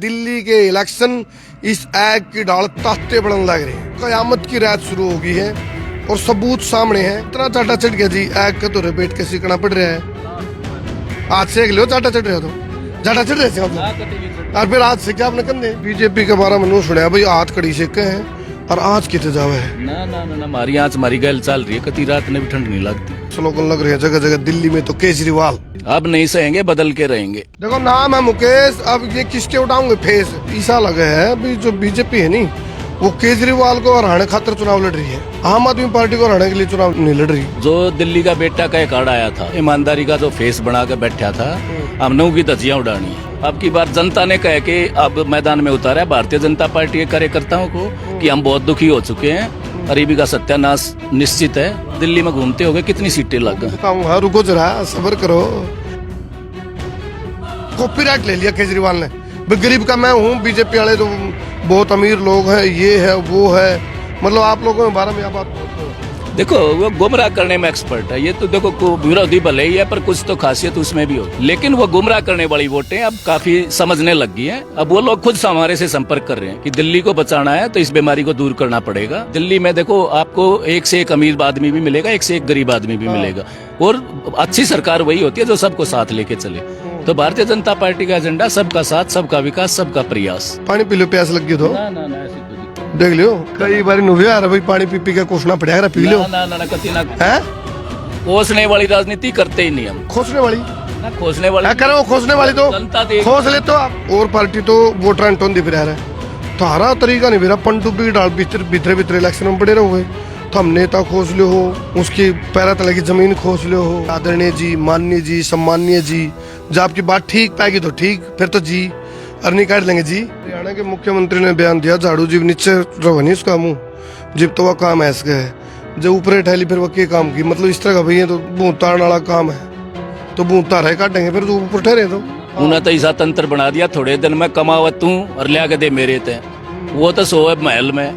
दिल्ली के इलेक्शन इस ऐग की डाल ताते बढ़ने लग रहे हैं। कयामत की रात शुरू हो गई है और सबूत सामने है। इतना चाटा चढ़ गया जी, ऐग का तो रेपेट के सीखना पड़ रहा है। आज सेक लो, चाटा चढ़ रहे हो तो चाटा चढ़ रहे थे और फिर आज से क्या आपने कंधे बीजेपी के बारे में नो सुना भाई, हाथ कड़ी सेके हैं और आज कितने जावे है ना ना ना हमारी आज हमारी गैल चल रही है, कती रात ने भी ठंड नहीं लगती। स्लोगन लग रहे हैं जगह जगह। दिल्ली में तो केजरीवाल अब नहीं सहेंगे, बदल के रहेंगे। देखो नाम है मुकेश, अब ये किसके उठाऊंगे फेस। ऐसा लगा है अभी जो बीजेपी है नी, वो केजरीवाल को हराने खातिर चुनाव लड़ रही है, आम आदमी पार्टी को हराने के लिए चुनाव नहीं लड़ रही। जो दिल्ली का बेटा का कार्ड आया था, ईमानदारी का जो फेस बना के बैठा था, हमने की धज्जियां उड़ानी है। अब की बार जनता ने कह के अब मैदान में उतारा है भारतीय जनता पार्टी के कार्यकर्ताओं को कि हम बहुत दुखी हो चुके हैं, गरीबी का सत्यानाश निश्चित है। दिल्ली में घूमते हो गए कितनी सीटें लग गई। रुको जरा, सब्र करो। कॉपीराइट ले लिया केजरीवाल ने, गरीब का मैं हूँ, बीजेपी वाले तो बहुत अमीर लोग हैं, ये है वो है। मतलब आप लोगों के बारे में आप बात देखो, वो गुमराह करने में एक्सपर्ट है। ये तो देखो विरोधी भले ही है, पर कुछ तो खासियत उसमें भी हो। लेकिन वो गुमराह करने वाली वोटें अब काफी समझने लग गई हैं। अब वो लोग खुद हमारे से संपर्क कर रहे हैं कि दिल्ली को बचाना है तो इस बीमारी को दूर करना पड़ेगा। दिल्ली में देखो आपको एक से एक अमीर आदमी भी मिलेगा, एक से एक गरीब आदमी भी मिलेगा, और अच्छी सरकार वही होती है जो सबको साथ लेके चले। तो भारतीय जनता पार्टी का एजेंडा सबका साथ, सबका विकास, सबका प्रयास। पानी पी लो, प्यास लगी तो ना ना ना ऐसी कोई देख लियो। कई बार नुवे आ रहा भाई, पानी पी पी के कोसना पड़ेगा, पी लो। ना ना ना कति ना है खोसने वाली राजनीति करते ही नहीं हम। खोसने वाली ना खोसने वाली करो, खोसने वाली तो जनता देख खोस ले तो आप। और पार्टी तो वोटर अंटोन दी फिर है, तारा तरीका नहीं फिर पंडुबी डाल भीतर भीतर भीतर इलेक्शन में पड़े रहोगे। तो हम नेता खोज लो हो, उसकी पैरा तले की जमीन खोज लो हो। आदरणीय जी, माननीय जी, सम्माननीय जी, जब आपकी बात ठीक पाएगी तो ठीक, फिर तो जी अर्नी काट लेंगे जी। हरियाणा के मुख्यमंत्री ने बयान दिया, झाड़ू जीव नीचे रहो नहीं उसका मुंह, जीव तो वह काम है इसका है जो ऊपर ठहली फिर वह के काम की। मतलब इस तरह का भैया तो भूतान वाला काम है, तो भूता रहे काटेंगे फिर तो ऊपर ठहरे। तो उन्हें तो ऐसा तंत्र बना दिया, थोड़े दिन में कमावत तू और लिया के दे मेरे ते। वो तो सोए महल में,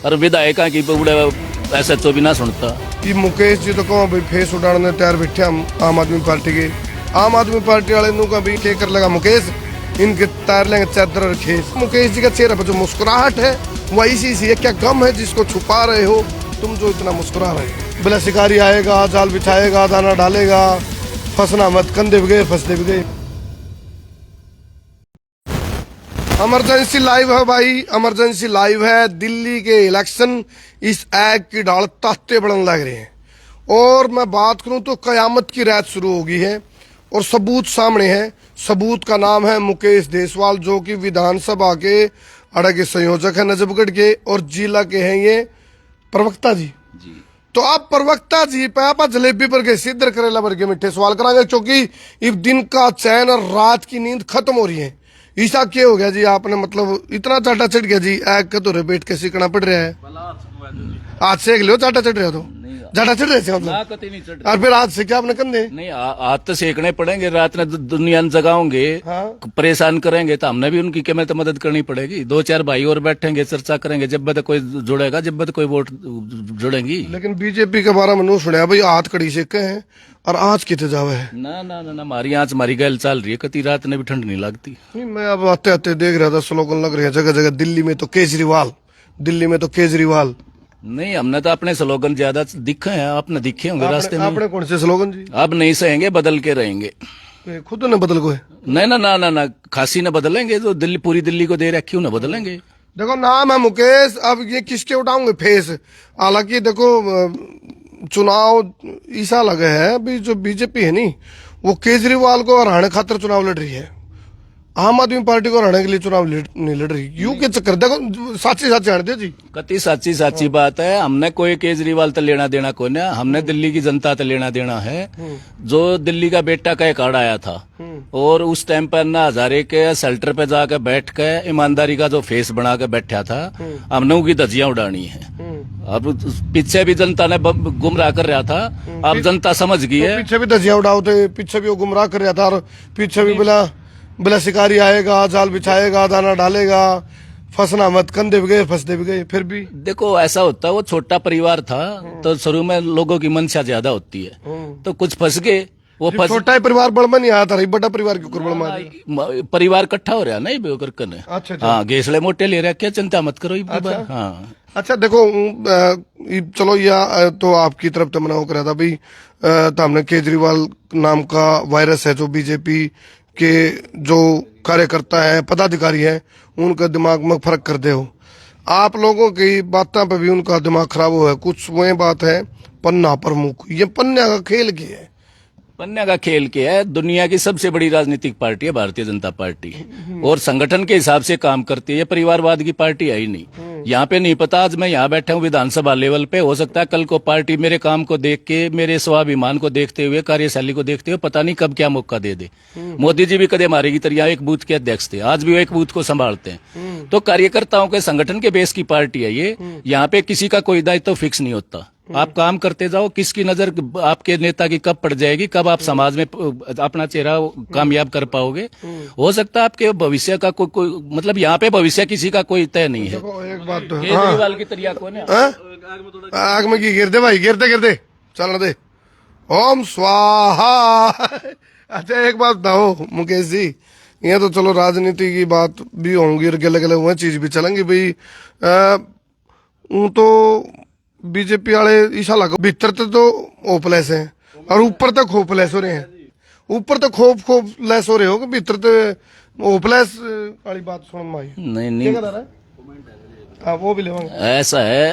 और विधायक की बूढ़े ऐसे तो भी ना सुनता। ये मुकेश जी तो कहो भाई फेस उड़ाने तैयार बैठे हम आम आदमी पार्टी के। आम आदमी पार्टी वाले नु का भी क्या कर लगा मुकेश, इनके तार लेंगे चादर और खेस। मुकेश जी का चेहरा पर जो मुस्कुराहट है वही सी है। क्या गम है जिसको छुपा रहे हो तुम, जो इतना मुस्कुरा रहे हो। बोला शिकारी आएगा, जाल बिछाएगा, दाना डालेगा, फंसना मत, कंधे भी गए फंसते भी गए। इमरजेंसी लाइव है भाई, इमरजेंसी लाइव है। दिल्ली के इलेक्शन इस ऐग की डाल ताते बढ़ने लग रहे हैं। और मैं बात करूं तो कयामत की रात शुरू हो गई है और सबूत सामने है। सबूत का नाम है मुकेश देसवाल, जो कि विधानसभा के अड़ा के संयोजक है नजफगढ़ के, और जिला के हैं ये प्रवक्ता जी। तो आप प्रवक्ता जी पे आप जलेबी पर गए, सिद्धर करेला पर गए, मिठे सवाल करांगे, क्योंकि इस दिन का चैन और रात की नींद खत्म हो रही है। ऐसा क्या हो गया जी, आपने मतलब इतना चाटा चढ़ गया जी, ऐग का तो रेपेट के सीखना पड़ रहा है। आज सेक लो, चाटा चढ़ रहे हो तो चाटा चढ़ रहे थे मतलब। और फिर आज से क्या आपने कंधे नहीं, आज तो सेकने पड़ेंगे, रात में दुनिया जगाओगे। हाँ? परेशान करेंगे तो हमने भी उनकी क्या तो मदद करनी पड़ेगी। दो चार भाई और बैठेंगे, चर्चा करेंगे, जब तक कोई जुड़ेगा, जब तक कोई वोट जुड़ेंगी। लेकिन बीजेपी के बारे में नो सुना भाई, हाथ कड़ी सेके हैं और आज कितने जावे है। ना ना ना हमारी आज हमारी गैल चल रही है, कती रात ने भी ठंड नहीं लगती। मैं अब आते आते देख रहा था स्लोगन लग रहे हैं जगह जगह। दिल्ली में तो केजरीवाल, दिल्ली में तो केजरीवाल। नहीं, हमने तो अपने स्लोगन ज्यादा दिखे हैं, आपने दिखे होंगे रास्ते में। आपने कौन से स्लोगन जी? अब नहीं सहेंगे, बदल के रहेंगे। खुद ने बदल को है? नहीं ना ना ना ना खासी ने बदलेंगे, तो दिल्ली पूरी दिल्ली को दे रखी ना बदलेंगे। देखो नाम है मुकेश, अब ये किसके उठाऊंगे फेस। हालांकि देखो चुनाव ऐसा लगा है अभी जो बीजेपी है नी, वो केजरीवाल को हराने खातिर चुनाव लड़ रही है, आम आदमी पार्टी को हराने के लिए चुनाव नहीं लड़ रही। यूं के चक्कर देखो, साची साची हट दे जी। कति साची बात है। हमने कोई केजरीवाल तो लेना देना कोई ना, हमने दिल्ली की जनता तो लेना देना है। जो दिल्ली का बेटा का कार्ड आया था, और उस टाइम पर अन्ना हजारे के शेल्टर पे जाकर बैठ के ईमानदारी का जो फेस बना के बैठा था, हमने की धज्जियां उड़ानी है। अब पीछे भी जनता ने गुमराह कर रहा था, अब जनता समझ गई है। पीछे भी धज्जियां उड़ाते, पीछे भी वो गुमराह कर रहा था, और पीछे भी बोला शिकारी आएगा, जाल बिछाएगा, दाना डालेगा, फंसना मत, कंधे भी गए फंसते भी गए। फिर भी देखो ऐसा होता है, वो छोटा परिवार था तो शुरू में लोगों की मंशा ज्यादा होती है, तो कुछ फंस गए वो जो छोटा ही परिवार बड़ में नहीं आता रही, बड़ा परिवार क्यों कर बड़ में आ रही? परिवार इकट्ठा हो रहा नहीं बेकर कने। अच्छा हाँ घेसले मोटे ले रहा, क्या चिंता मत करो। हाँ अच्छा देखो चलो या तो आपकी तरफ तो मना हो रहा था भाई, तो हमने केजरीवाल नाम का वायरस है जो बीजेपी के जो कार्यकर्ता है पदाधिकारी है उनका दिमाग में फर्क कर दे हो। आप लोगों की बातों पे भी उनका दिमाग खराब हुआ है। कुछ वही बात है पन्ना प्रमुख, ये पन्ना का खेल क्या है? पन्ना का खेल क्या है? दुनिया की सबसे बड़ी राजनीतिक पार्टी है भारतीय जनता पार्टी, और संगठन के हिसाब से काम करती है। ये परिवारवाद की पार्टी है ही नहीं। यहाँ पे नहीं पता, आज मैं यहाँ बैठा हूँ विधानसभा लेवल पे, हो सकता है कल को पार्टी मेरे काम को देख के, मेरे स्वाभिमान को देखते हुए, कार्यशैली को देखते हुए पता नहीं कब क्या मौका दे दे। मोदी जी भी कदे हमारे की तरह एक बूथ के अध्यक्ष थे, आज भी वो एक बूथ को संभालते हैं। तो कार्यकर्ताओं के संगठन के बेस की पार्टी है ये। यहाँ पे किसी का कोई दायित्व फिक्स नहीं होता। आप काम करते जाओ, किसकी नजर आपके नेता की कब पड़ जाएगी, कब आप समाज में अपना चेहरा कामयाब कर पाओगे। हो सकता है आपके भविष्य का कोई मतलब यहाँ पे भविष्य किसी का कोई तय नहीं है। एक बात तो केजरीवाल की तरिया कौन है? आग में की गिरते भाई, गिरते गिरते चलने दे। ओम स्वाहा। अच्छा एक बात बताओ मुकेश जी, ये तो चलो राजनीति की बात भी होंगी और गले गले हुए चीज भी चलेंगी भाई। तो बीजेपी वाले ईसा लगो भीतर तो होपलेस हैं और ऊपर तक होपलेस हो रहे हैं। ऊपर तो खोप लेस हो रहे हो कि भीतर तो होपलेस वाली बात सुन माई नहीं हाँ वो भी लेवांगे। ऐसा है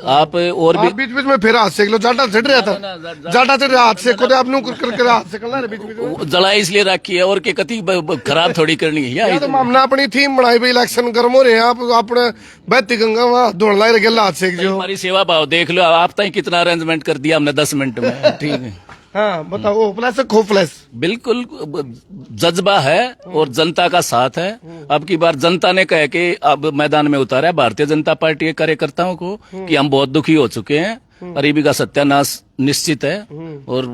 आप और भी बीच बीच में फिर हाथ सेक लो, जाटा चढ़ रहा था, जाटा चढ़ रहा हाथ सेको आप कर हाथ सेकना है बीच बीच में। जला इसलिए रखी है और के कति खराब थोड़ी करनी है या तो हमने अपनी थीम बनाई भाई इलेक्शन गर्म हो रहे हैं, आप अपने बहती गंगा वहां दौड़ ला रहे हाथ सेक जो। हमारी सेवा भाव देख लो, आप तक कितना अरेंजमेंट कर दिया हमने 10 मिनट में। ठीक है हाँ बताओ, होपलेस खोपलेस? बिल्कुल जज्बा है और जनता का साथ है। अब की बार जनता ने कह के अब मैदान में उतारा है भारतीय जनता पार्टी के कार्यकर्ताओं को कि हम बहुत दुखी हो चुके हैं, गरीबी का सत्यानाश निश्चित है। और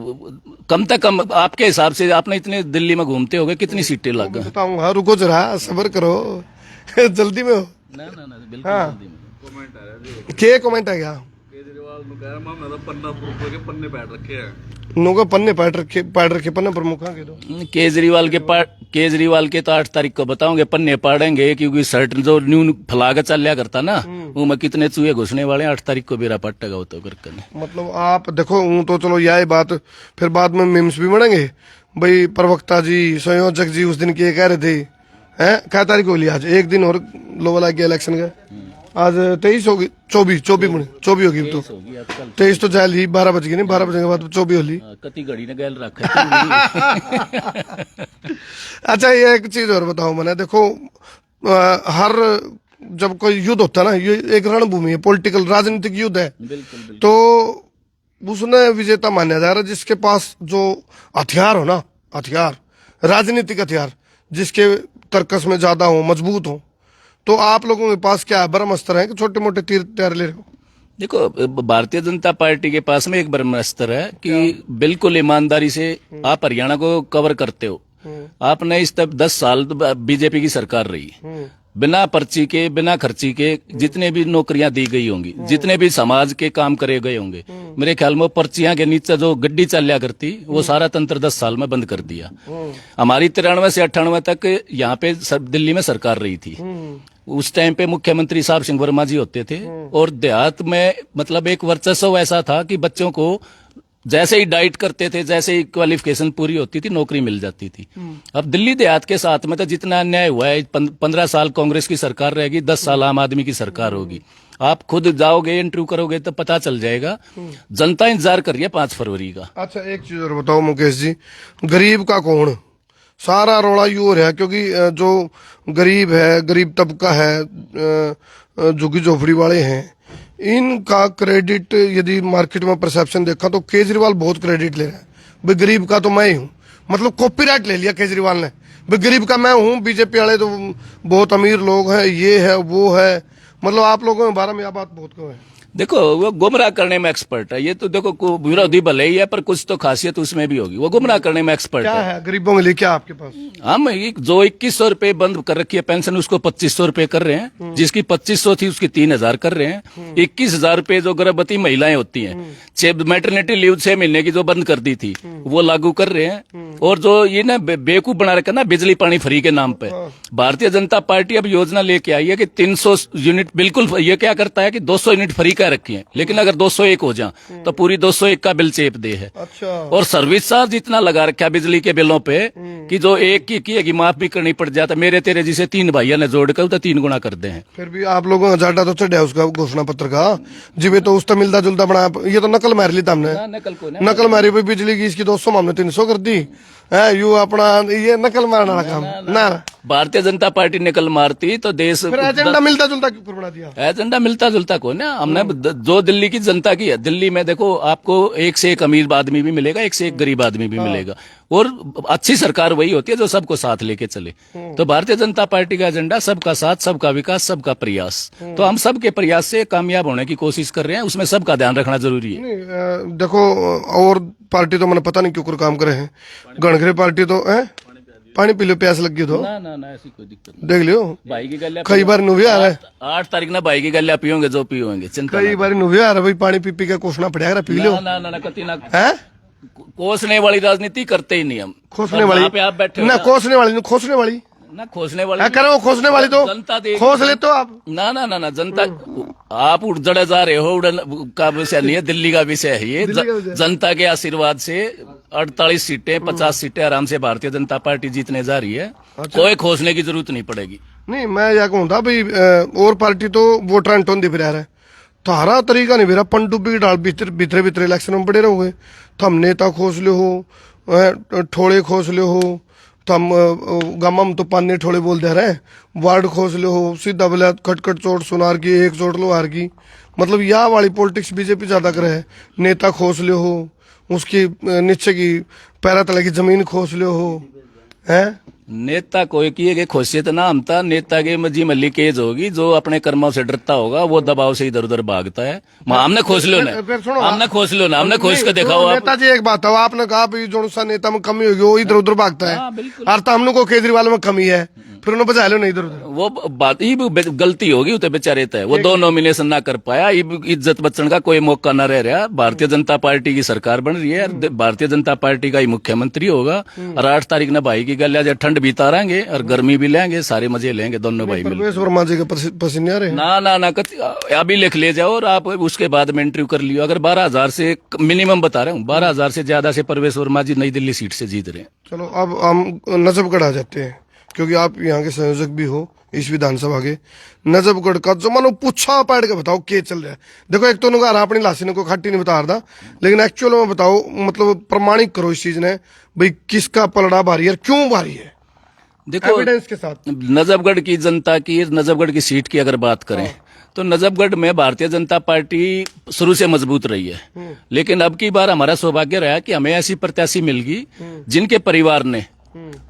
कम से कम आपके हिसाब से आपने इतने दिल्ली में घूमते हो गए, कितनी सीटें लग गई? बताऊंगा, रुको जरा सब्र करो। जल्दी में हो ना बिल्कुल जल्दी में। क्या कमेंट है क्या? पन्ने बैठ रखे हैं, नोगा पन्ने पैड रखे पन्ने प्रमुख के दो। केजरीवाल के तो 8 तारीख को बताओगे पन्ने पाड़ेंगे, क्योंकि सर्ट जो न्यून फलागा चल लिया करता ना, वो में कितने चूहे घुसने वाले 8 तारीख को बेरा पट्टेगा तो करके। मतलब आप देखो तो चलो यह बात फिर बाद में मीम्स भी बनेंगे भाई। प्रवक्ता जी संयोजक जी उस दिन क्या कह रहे थे, हैं क्या तारीख हो लिया आज? एक दिन और लो लग गया इलेक्शन का। आज 23 होगी, 24 होगी तो 23 तो जाए ली 12 बज गई नहीं, 12 बजे के बाद 24 होली। कति घड़ी ने गैल रखा। अच्छा ये एक चीज और बताओ मैंने, देखो हर जब कोई युद्ध होता है ना, ये एक रणभूमि है, पॉलिटिकल राजनीतिक युद्ध है। बिल्कुल। तो उसने विजेता माना जा रहा है जिसके पास जो हथियार हो ना, हथियार राजनीतिक हथियार जिसके तर्कस में ज्यादा हो, मजबूत हो। तो आप लोगों के पास क्या है, ब्रह्मास्त्र है कि छोटे मोटे तीर तैयार ले रहे हो? देखो भारतीय जनता पार्टी के पास में एक ब्रह्मास्त्र है कि बिल्कुल ईमानदारी से आप हरियाणा को कवर करते हो। आपने इस तब 10 साल बीजेपी की सरकार रही, बिना पर्ची के बिना खर्ची के जितने भी नौकरियां दी गई होंगी, जितने भी समाज के काम करे गए होंगे, मेरे ख्याल में पर्चियां के नीचे जो गड्डी चलिया करती वो सारा तंत्र 10 साल में बंद कर दिया। हमारी 93 से 98 तक यहाँ पे दिल्ली में सरकार रही थी। उस टाइम पे मुख्यमंत्री साहब सिंह वर्मा जी होते थे, और देहात में मतलब एक वर्चस्व ऐसा था कि बच्चों को जैसे ही डाइट करते थे, जैसे ही क्वालिफिकेशन पूरी होती थी, नौकरी मिल जाती थी। अब दिल्ली देहात के साथ में तो जितना अन्याय हुआ है, 15 साल कांग्रेस की सरकार रहेगी, 10 साल आम आदमी की सरकार होगी। आप खुद जाओगे, इंटरव्यू करोगे तो पता चल जाएगा। जनता इंतजार कर रही है 5 फरवरी का। अच्छा एक चीज और बताओ मुकेश जी, गरीब का कौन? सारा रोड़ा यू हो रहा है क्योंकि जो गरीब है, गरीब तबका है, झुग्गी झोपड़ी वाले हैं, इनका क्रेडिट यदि मार्केट में परसेप्शन देखा तो केजरीवाल बहुत क्रेडिट ले रहा है। भाई गरीब का तो मैं ही हूँ, मतलब कॉपीराइट ले लिया केजरीवाल ने, भाई गरीब का मैं हूँ, बीजेपी वाले तो बहुत अमीर लोग हैं, ये है वो है। मतलब आप लोगों में बारे में यह बात बहुत कम है। देखो वो गुमराह करने में एक्सपर्ट है। ये तो देखो विरोधी भले ही है पर कुछ तो खासियत उसमें भी होगी। वो गुमराह करने में एक्सपर्ट क्या है। है गरीबों के लिए क्या आपके पास? हम जो 2100 रुपए बंद कर रखी है पेंशन, उसको 2500 रुपए कर रहे हैं। जिसकी 2500 थी उसकी 3000 कर रहे हैं। 21,000 रुपए जो गर्भवती महिलाएं होती हैं, मैटरनिटी लीव 6 महीने की जो बंद कर दी थी, वो लागू कर रहे हैं। और जो ये ना बेवकूफ बना रखा ना बिजली पानी फ्री के नाम पे, भारतीय जनता पार्टी अब योजना लेके आई है कि 300 यूनिट बिल्कुल। ये क्या करता है कि 200 यूनिट फ्री का रखी है, लेकिन अगर 201 हो जाए तो पूरी 201 का बिल चेप दे है। अच्छा। और सर्विस चार्ज इतना लगा रखा बिजली के बिलों पे कि जो एक की माफ भी करनी पड़ जाता। मेरे तेरे जिसे 3 भाइयों ने जोड़ कर तो 3 गुना कर दे हैं। फिर भी आप लोगों का जाटा तो चढ़ा उसका घोषणा पत्र का, जिवे तो उसका मिलता जुलता बना। ये तो नकल मार ली था हमने, नकल मारी भाई बिजली की। इसकी 200 में हमने 300 कर दी है। यू अपना ये नकल मारने वाला काम ना। भारतीय जनता पार्टी निकल मारती तो देश फिर एजेंडा मिलता जुलता क्यों बना दिया? एजेंडा मिलता जुलता को ना हमने जो दिल्ली की जनता की है। दिल्ली में देखो आपको एक से एक अमीर आदमी भी मिलेगा, एक से एक गरीब आदमी भी मिलेगा। और अच्छी सरकार वही होती है जो सबको साथ लेके चले। तो भारतीय जनता पार्टी का एजेंडा सबका साथ, सबका विकास, सबका प्रयास। तो हम सबके प्रयास से कामयाब होने की कोशिश कर रहे हैं। उसमें सबका ध्यान रखना जरूरी है। नहीं, देखो और पार्टी तो मैंने पता नहीं क्यों काम करे हैं। गणखरे पार्टी तो है पानी पी लो, प्यास लगी तो ना ऐसी कोई दिक्कत नहीं। देख लियो भाई की गलिया कई बार नुभी आ रहा है। 8 तारीख ना भाई की गलिया पियोगे जो पियोगे, चिंता कई बार नुभी आ रहा है भाई। पानी पी पी के कोसना पड़ेगा, पी लो ना कति ना। है कोसने वाली राजनीति करते ही नहीं हम। खोसने वाली पे आप बैठे हो ना, खोसने वाली खोसने वाली ना, खोसने वाली करो। खोसने वाली तो जनता देख खोस ले तो आप ना जनता। आप उड़जड़े जा रहे हो, उड़न का विषय नहीं है, दिल्ली का विषय है ये। जनता के आशीर्वाद से 48 सीटें 50 सीटें आराम से भारतीय जनता पार्टी जीतने जा रही है। कोई खोसने की जरूरत नहीं पड़ेगी। नहीं, मैं यह कहूँ था भाई और पार्टी तो वोटर टोन दिख रहा है। थारा तरीका नहीं मेरा पंडुब्बी की डाल भीतरे भीतरे इलेक्शन में पड़े रहोगे। तो हम नेता खोस ले हो, ठोड़े खोस ले हो, तो हम गमम तो पाने ठोड़े बोल दे रहे हैं। वार्ड खोस ले हो, सीधा बोला खटखट चोट सुनार की, एक चोट लो हार की। मतलब यह वाली पॉलिटिक्स बीजेपी ज्यादा करे है। नेता खोस ले हो, उसकी नीचे की पैरा तले की जमीन खोस ले हो है। नेता कोई की खोसियत ना हमता। नेता के मजी मल्ली केज होगी, जो अपने कर्मों से डरता होगा वो दबाव से इधर उधर भागता है। हमने खोस लो ना, हमने खोस लो ना, हमने खोस के दिखाओ। नेताजी एक बात है, आपने कहा जो सा नेता में कमी होगी वो इधर उधर भागता है। अर्थ हमने को केजरीवाल में कमी है, फिर उन्हें बचा लो नहीं इधर उधर। वो बात ही गलती होगी उते बेचारे तय। वो 2 नॉमिनेशन ना कर पाया, इज्जत बचने का कोई मौका ना रह रहा। भारतीय जनता पार्टी की सरकार बन रही है, भारतीय जनता पार्टी का ही मुख्यमंत्री होगा। और 8 तारीख न भाई की गल ठंड बिता रहेंगे और गर्मी भी लेंगे, सारे मजे लेंगे दोनों भाई मिल। वर्मा जी के पसीने आ रहे हैं। ना अभी लिख ले जाओ और आप उसके बाद में इंटरव्यू कर लियो। अगर 12,000 से मिनिमम बता रहा हूँ, 12,000 से ज्यादा से परवेश वर्मा जी नई दिल्ली सीट से जीत रहे हैं। चलो अब हम नजफगढ़ आ जाते हैं, क्योंकि आप यहाँ के संयोजक भी हो इस विधानसभा के। नजफगढ़ का जो मानो पूछा पैड के बताओ क्या चल रहा है। देखो एक तो उन्होंने अपनी लाशी ने कोई खट्टी नहीं बता रहा, लेकिन एक्चुअल में बताओ, मतलब प्रमाणित करो इस चीज ने भाई किसका पलड़ा भारी है, क्यों भारी है। देखो एविडेंस के साथ नजफगढ़ की जनता की, नजफगढ़ की सीट की अगर बात करें तो नजफगढ़ में भारतीय जनता पार्टी शुरू से मजबूत रही है। लेकिन अब की बार हमारा सौभाग्य रहा कि हमें ऐसी प्रत्याशी मिल गई जिनके परिवार ने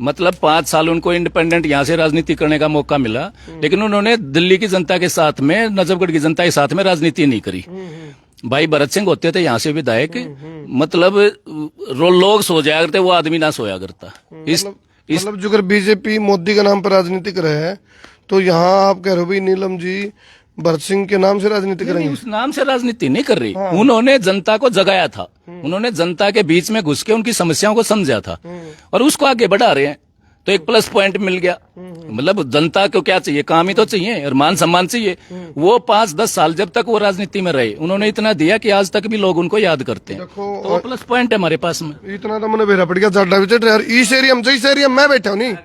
मतलब 5 साल उनको इंडिपेंडेंट यहाँ से राजनीति करने का मौका मिला। लेकिन उन्होंने दिल्ली की जनता के साथ में, नजफगढ़ की जनता के साथ में राजनीति नहीं करी। भाई भरत सिंह होते थे यहाँ से विधायक, मतलब लोग सो जाया करते, वो आदमी ना सोया करता। मतलब जो अगर बीजेपी मोदी के नाम पर राजनीति कर रहे हैं तो यहाँ आप कह रहे हो भाई नीलम जी भरत सिंह के नाम से राजनीति करेंगे। उस नाम से राजनीति नहीं कर रही। उन्होंने जनता को जगाया था, उन्होंने जनता के बीच में घुस के उनकी समस्याओं को समझा था और उसको आगे बढ़ा रहे हैं। तो एक प्लस पॉइंट मिल गया। मतलब जनता को क्या चाहिए, काम ही तो चाहिए और मान सम्मान चाहिए। वो 5-10 साल जब तक वो राजनीति में रहे, उन्होंने इतना दिया कि आज तक भी लोग उनको याद करते हैं। तो वो प्लस पॉइंट है हमारे पास में। इतना तो मैंने बेरा पड़ गया जाडा विचट यार। इस एरिया में जिस एरिया में मैं बैठा हूँ नहीं,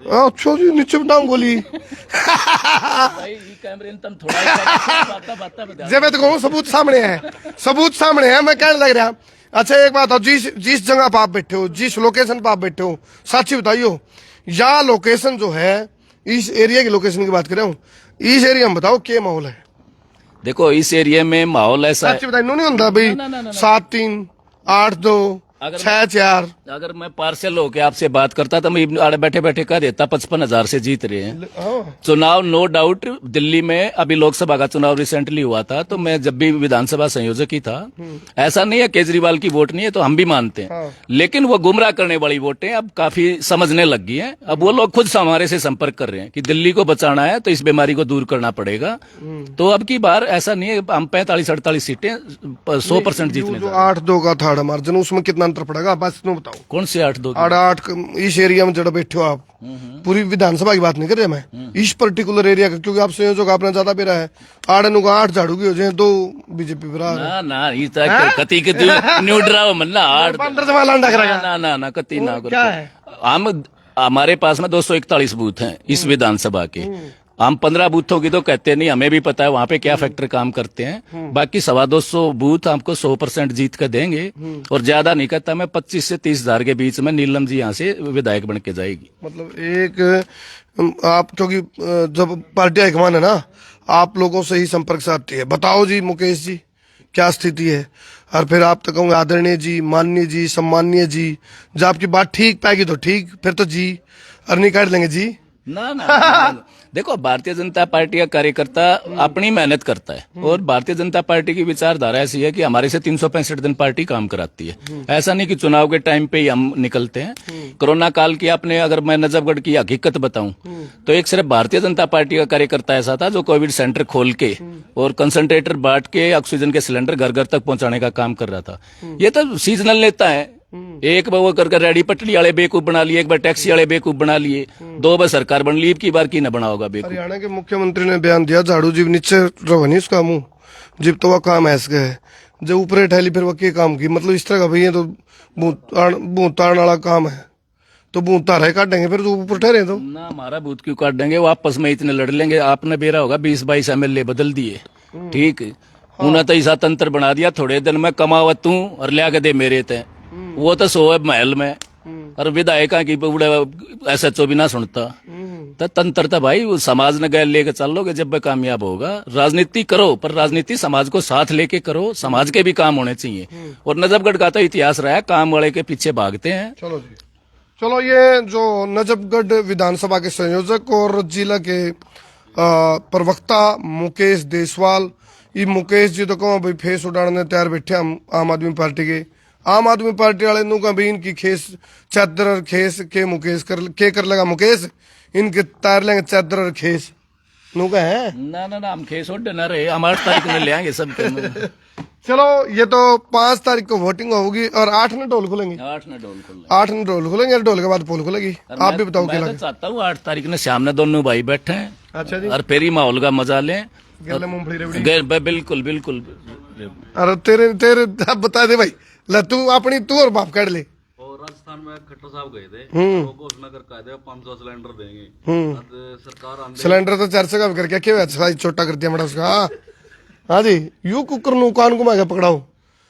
अच्छा जी नीचे बताऊं गोली जब मैं तो कहूँ सबूत सामने है, सबूत सामने है, मैं कहने लग रहा। अच्छा एक बात, जिस जगह पर आप बैठे हो, जिस लोकेशन पर आप बैठे हो, साक्षी बताइयो, या लोकेशन जो है, इस एरिया की लोकेशन की बात कर रहा हूँ, इस एरिया में बताओ क्या माहौल है। देखो इस एरिया में माहौल ऐसा साक्षी बताइए नहीं होता भाई 7-3, 8-2, अगर 6-4। अगर मैं पार्सल होके आपसे बात करता तो मैं आड़े बैठे बैठे कह देता 55,000 से जीत रहे हैं हाँ। चुनाव। नो डाउट दिल्ली में अभी लोकसभा का चुनाव रिसेंटली हुआ था, तो मैं जब भी विधानसभा संयोजक ही था, ऐसा नहीं है केजरीवाल की वोट नहीं है, तो हम भी मानते हैं, हाँ। लेकिन वो गुमराह करने वाली वोटें अब काफी समझने लग गई हैं। अब वो लोग खुद हमारे से संपर्क कर रहे हैं कि दिल्ली को बचाना है तो इस बीमारी को दूर करना पड़ेगा। तो अब की बार ऐसा नहीं है, हम 45-48 सीटें 100% जीतने जो 8-2 का था मार्जिन, उसमें कितना अंतर पड़ेगा बस तुम बताओ। कौन से 8-2 8 इस एरिया में जड़ा बैठे हो आप, पूरी विधानसभा की बात नहीं कर रहे मैं, इस पर्टिकुलर एरिया का, क्योंकि आप संयोजक आपने ज्यादा पेरा है। 8 झाड़ू की हो जाए, 2 बीजेपी पर ना ना ये कति कति न्यूड्रा मन्ना 8 ना ना ना कति ना क्या है? हम हमारे पास में 241 बूथ हैं इस विधानसभा के। हम 15 बूथों की तो कहते नहीं, हमें भी पता है वहां पे क्या फैक्टर काम करते हैं। बाकी 250 बूथ हमको 100% जीत कर देंगे, और ज्यादा नहीं कहता मैं, 25 से 30 हजार के बीच में नीलम जी यहाँ से विधायक बन के जाएगी। मतलब एक आप, क्योंकि जब पार्टी हाईकमान है ना, आप लोगों से ही संपर्क से आती है। बताओ जी मुकेश जी क्या स्थिति है, और फिर आप तो कहूँगे आदरणीय जी, माननीय जी, सम्माननीय जी। जब आपकी बात ठीक पाएगी तो ठीक, फिर तो जी और नहीं काट लेंगे जी। ना ना देखो, भारतीय जनता पार्टी का कार्यकर्ता अपनी मेहनत करता है, और भारतीय जनता पार्टी की विचारधारा ऐसी है कि हमारे से 365 दिन पार्टी काम कराती है। ऐसा नहीं कि चुनाव के टाइम पे ही हम निकलते हैं। कोरोना काल की आपने, अगर मैं नजफगढ़ की हकीकत बताऊं, तो एक सिर्फ भारतीय जनता पार्टी का कार्यकर्ता ऐसा था जो कोविड सेंटर खोल के और कंसंट्रेटर बांट के ऑक्सीजन के सिलेंडर घर घर तक पहुंचाने का काम कर रहा था। ये तो सीजनल नेता है। एक बार वो कर रेडी पटड़ी वाले बेवकूफ बना लिए, एक बार टैक्सी वाले बेवकूफ बना लिए, 2 बार सरकार बन ली, की बार की न बना होगा बेवकूफ। हरियाणा के मुख्यमंत्री ने बयान दिया, झाड़ू जीव नीचे रहो नहीं उसका मुंह, जीव तो वह काम ऐसा है जो ऊपर ठहली फिर वह के काम की, मतलब इस तरह का। भैया तो भूतान वाला काम है, तो भूता रहे काटेंगे फिर तो ऊपर ठहरे तो ना, हमारा बूथ क्यों काट देंगे, वो आपस में इतने लड़ लेंगे। आपने बेरा होगा 20-22 MLA बदल दिए, ठीक, उन्होंने तो ऐसा तंत्र बना दिया, थोड़े दिन में कमावत तू और लिया के दे मेरे ते, वो तो सोए महल में, और विधायक की SHO भी ना सुनता। तो तंत्र था भाई, वो समाज ने गए लेके चल लोगे जब भी कामयाब होगा। राजनीति करो, पर राजनीति समाज को साथ लेके करो, समाज के भी काम होने चाहिए। और नजफगढ़ का तो इतिहास रहा है, काम वाले के पीछे भागते हैं। चलो जी, चलो ये जो नजफगढ़ विधानसभा के संयोजक और जिला के प्रवक्ता मुकेश देसवाल, ये मुकेश जी तो कहो भाई फेस उड़ाने तैयार बैठे हम आम आदमी पार्टी के। आम आदमी पार्टी वाले नु का भी इनकी खेस चादर और खेस के मुकेश कर लेगा मुकेश, इनके तार लेंगे चादर और खेस नु का है ना ना ना, हम खेस उड़ न रहे, हम 8 तारीख में ले आएंगे सब। चलो ये तो 5 तारीख को वोटिंग होगी, और 8 ने ढोल खुलेंगे। 8 ने ढोल खुल 8 ने ढोल खुलेंगे, ढोल के बाद पोल खुलेगी। आप भी बताओ क्या मैं लगे? तो चाहता हूँ 8 तारीख ने शाम ने दोनों भाई बैठे हैं, अच्छा जी, और फिर ही माहौल का मजा लें। गले मूंगफली रेवड़ी। बिल्कुल बिल्कुल। अरे तेरे तेरे अब बता दे भाई, ला तू अपनी तू और बाप काट ले। और राजस्थान में खट्टर साहब गए थे, वो घोषणा कर कहा दे 500 सिलेंडर देंगे। अब सरकार आंदे सिलेंडर तो 400 का करके क्या साइज छोटा कर दिया बड़ा उसका। हाँ जी, यू कुकर नु कान घुमा के पकड़ाओ,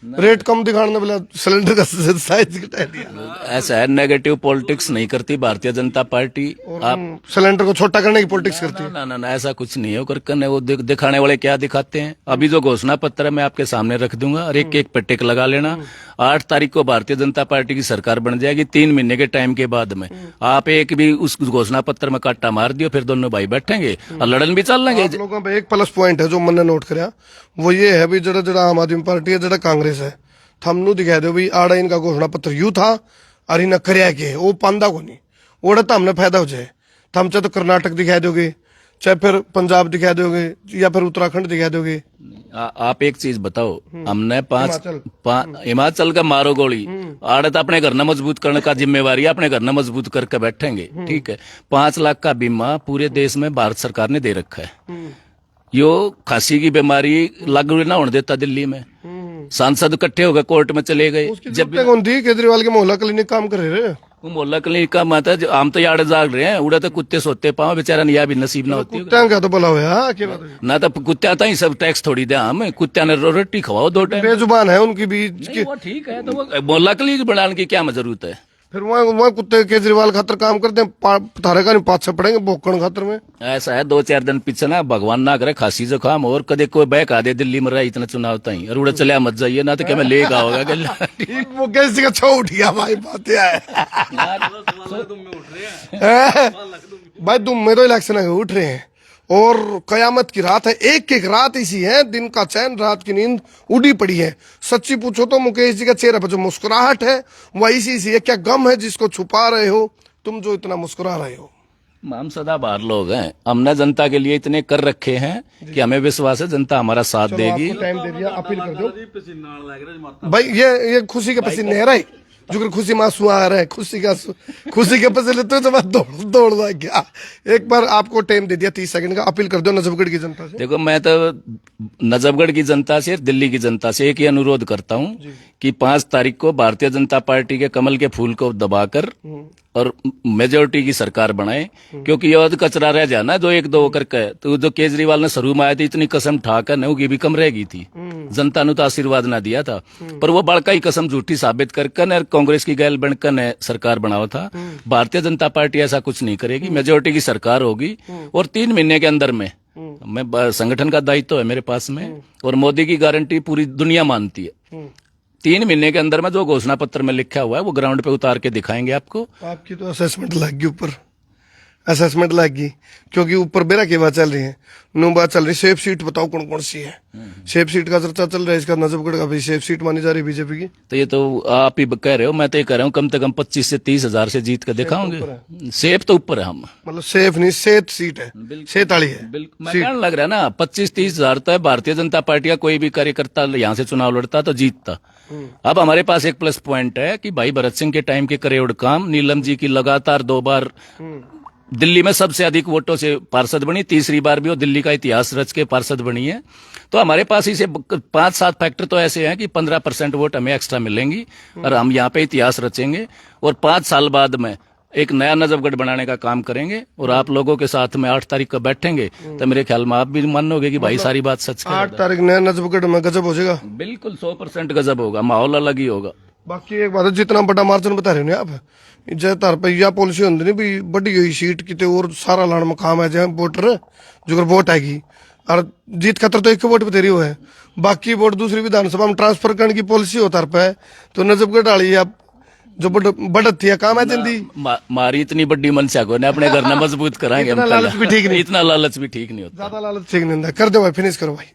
रेट कम दिखाने बोला सिलेंडर का साइज घटा दिया। ऐसा है, नेगेटिव पॉलिटिक्स नहीं करती भारतीय जनता पार्टी। आप सिलेंडर को छोटा करने की पॉलिटिक्स करती है। ना ना ना, ऐसा कुछ नहीं है। वो करने वो दिखाने वाले क्या दिखाते हैं। अभी जो घोषणा पत्र है मैं आपके सामने रख दूंगा, और एक एक पे टिक लगा लेना। 8 तारीख को भारतीय जनता पार्टी की सरकार बन जाएगी, 3 महीने के टाइम के बाद में। आप एक भी उस घोषणा पत्र में काटा मार दियो, फिर दोनों भाई बैठेंगे और लड़न भी चल लेंगे। आप लोगों पे एक प्लस पॉइंट है जो मैंने नोट कराया, वो ये है भी जरा जरा आम आदमी पार्टी है, जरा कांग्रेस है, थमनू दिखा दो भी आड़ा इनका घोषणा पत्र यू था और इन्हें करया के वो पांदा को नहीं ओड़ा तो हमने फायदा हो जाए। थम चाहे तो कर्नाटक दिखा दोगे, चाहे फिर पंजाब दिखा दोगे, या फिर उत्तराखंड दिखा दोगे। आप एक चीज बताओ, हमने हिमाचल का मारो गोली आड़े तो अपने घर न मजबूत करने का जिम्मेवारी है, अपने घर न मजबूत करके बैठेंगे, ठीक है। 5 लाख का बीमा पूरे देश में भारत सरकार ने दे रखा है। यो खांसी की बीमारी लागू ना होने देता दिल्ली में। सांसद इकट्ठे होकर कोर्ट में चले गए। जब कौन थी केजरीवाल के मोहल्ला क्लिनिक काम कर रहे वो मोहल्ला क्लिनिक का माता हम तो यार जाग रहे हैं, उड़ा तो कुत्ते सोते पाओ, बेचारा नहीं भी नसीब ना होती क्या तो बोला हुआ ना, तो कुत्ते आता ही सब टैक्स थोड़ी दे, हम कुत्ते ने रोटी खवाओ 2 टाइम। बेजुबान है उनकी भी। वो ठीक है, तो वो मोहल्ला क्लिनिक बनाने की क्या जरूरत है? फिर वहाँ कुत्ते केजरीवाल खातर काम करते हैं, थारे का नहीं पाछे पड़ेंगे भोकण खातर में। ऐसा है 2-4 दिन पीछे ना भगवान ना करे खांसी जुकाम और कदे कोई बैक आ दे दिल्ली में रहा इतना चुनाव तई और उड़ा चलिया मत जाइए ना तो क्या मैं लेगा होगा वो कैसे का छो उठ गया भाई, बात है भाई तुम में तो इलेक्शन है उठ रहे हैं और कयामत की रात है, एक एक रात इसी है, दिन का चैन रात की नींद उड़ी पड़ी है। सच्ची पूछो तो मुकेश जी का चेहरे पर जो मुस्कुराहट है वह इसी सी है। क्या गम है जिसको छुपा रहे हो तुम जो इतना मुस्कुरा रहे हो? हम सदाबहार लोग हैं, हमने जनता के लिए इतने कर रखे हैं कि हमें विश्वास है जनता हमारा साथ देगी। टाइम दे दिया, अपील कर दो पसीना लग रहा है भाई, ये खुशी के पसीने है रहे जो खुशी मासूम आ रहा है, खुशी के पसीने तो मैं दौड़ रहा गया। एक बार आपको टाइम दे दिया 30 सेकंड का, अपील कर दो नजफगढ़ की जनता से। देखो मैं तो नजफगढ़ की जनता से दिल्ली की जनता से एक ही अनुरोध करता हूं कि 5 तारीख को भारतीय जनता पार्टी के कमल के फूल को दबाकर और मेजोरिटी की सरकार बनाए, क्योंकि ये अध कचरा रह जाना जो 1-2 होकर के तो जो केजरीवाल ने शुरू में आया था इतनी कसम ठाकर नहीं की भी कम रह गई थी, जनता ने तो आशीर्वाद ना दिया था, पर वो बड़का ही कसम झूठी साबित करके कांग्रेस की गैल बनकर ने सरकार बनावा था। भारतीय जनता पार्टी ऐसा कुछ नहीं करेगी, मेजोरिटी की सरकार होगी और 3 महीने के अंदर में मैं संगठन का दायित्व है मेरे पास में और मोदी की गारंटी पूरी दुनिया मानती है। 3 महीने के अंदर में जो घोषणा पत्र में लिखा हुआ है वो ग्राउंड पे उतार के दिखाएंगे आपको। आपकी तो असेसमेंट लग गई, ऊपर असेसमेंट लग गई, क्योंकि ऊपर बेरा की बात चल रही है, नो बात चल रही। सेफ सीट बताओ कौन कौन सी है? सेफ सीट का चर्चा चल रहा है, इसका नजफगढ़ का भी सेफ सीट मानी जा रही है बीजेपी की। तो ये तो आप ही कह रहे हो, मैं तो ये कह रहा हूँ कम से कम 25 से 30 हजार से जीत कर दिखाओगे। सेफ तो ऊपर है, हम मतलब सेफ नहीं, सेत सीट है, सेत वाली है। बिल्कुल मैं कहने लग रहा है ना 25-30 हजार तो है। भारतीय जनता पार्टी का कोई भी कार्यकर्ता यहाँ से चुनाव लड़ता तो जीतता। अब हमारे पास एक प्लस पॉइंट है कि भाई भरत सिंह के टाइम के करे काम, नीलम जी की लगातार 2 बार दिल्ली में सबसे अधिक वोटों से पार्षद बनी, तीसरी बार भी वो दिल्ली का इतिहास रच के पार्षद बनी है। तो हमारे पास इसे 5-7 फैक्टर तो ऐसे हैं कि 15% वोट हमें एक्स्ट्रा मिलेंगी और हम यहाँ पे इतिहास रचेंगे और 5 साल बाद में एक नया नजफगढ़ बनाने का काम करेंगे और आप लोगों के साथ में 8 तारीख को बैठेंगे तो मेरे ख्याल में आप भी मानोगे कि भाई सारी बात सच है। 8 तारीख नया नजफगढ़ में गजब हो जाएगा, बिल्कुल 100% गजब होगा, माहौल अलग ही होगा। बाकी एक बात है, जितना बड़ा मार्जिन बता रहे हो आप, जय रुपया पॉलिसी होती नहीं भी बड़ी हुई सीट कितने और सारा लाने में काम है जहाँ वोटर जो वोट आएगी और जीत खतर तो एक वोट पे तेरी हो है, बाकी वोट दूसरी विधानसभा में ट्रांसफर करने की पॉलिसी होता है। तो नजफगढ़ वाली आप जो बढ़त थी काम है जिंदी मारी इतनी बड़ी मनसा को ने अपने घर में मजबूत कराएंगे। इतना लालच भी ठीक नहीं, इतना लालच भी ठीक नहीं होता, ज्यादा लालच ठीक नहीं होता। कर दो भाई, फिनिश करो भाई।